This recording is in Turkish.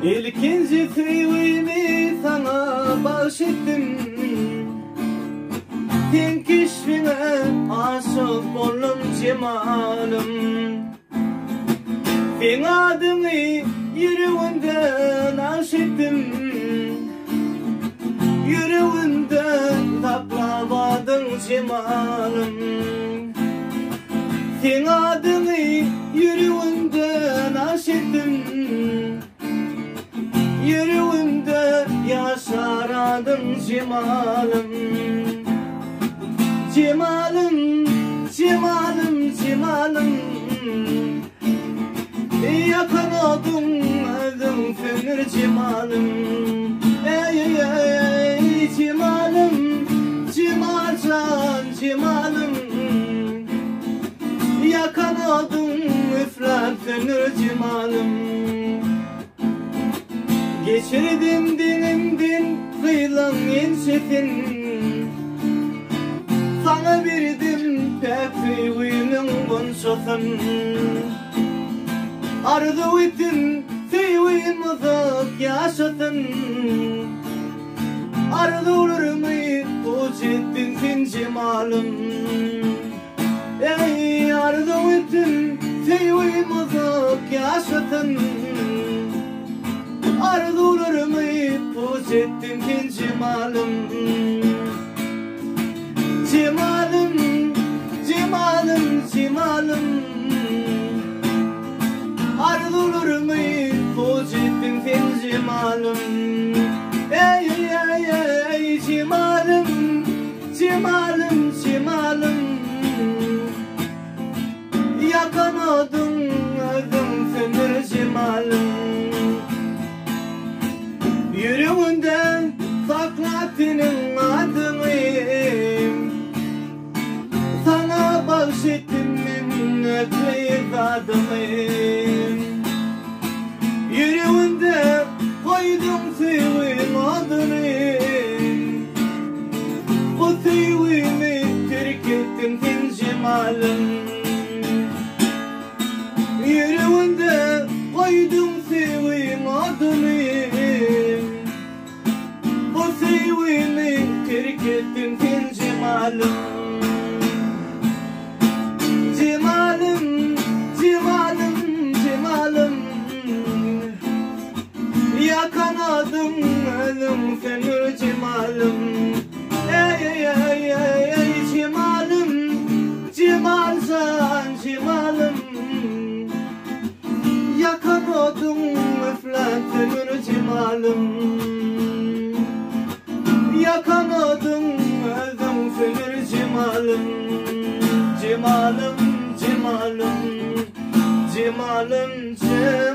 İlkinci sevimi sana bağışettim. Sen keşfine aşık oldum cemalım. Sen adını yüreğimden aşettim. Yüreğimden taklamadın cemalım. Sen adını yüreğimden aşettim. Yüreğimde yaşaradın cemalım. Cemalım, cemalım, cemalım. Yakaladım öldüm fenir cemalım. Ey ey ey ey cemalım, cemalcan cemalım. Yakaladım üfler fenir cemalım. Geçirdim dilimden kıyılan enşetin. Sana verdim pek sevginin bunşasın. Arzu ettin sevgin uzak yaşasın. Arzularımı uç ettin sen cemalım. Ey arzu ettin sevgin uzak yaşasın. Arzularımı uç ettin sen cemalım. Cemalım, cemalım, cemalım. Arzularımı uç ettin sen cemalım. Ey ey ey ey cemalım, cemalım, cemalım. Yakaladım öldüm fenir cemalım. Yüreğinden saklattığın adını sana bağışettim minnetle adımı. Yüreğinde koydum sevgin adını. Bu sevgimi terk ettin sen cemalım. Yüreğinde koydum sevgin adını. Bu sevgimi terk ettin sen cemalım. Cemalım, cemalım, cemalım. Yakaladım ölüm fenir cemalım. Ey ey ey ey ey cemalım. Cemalcan cemalım. Yakaladım üflen fenir cemalım. Yakaladım öldüm fenir cemalım. Cemalım, cemalım, cemalım, cemalım.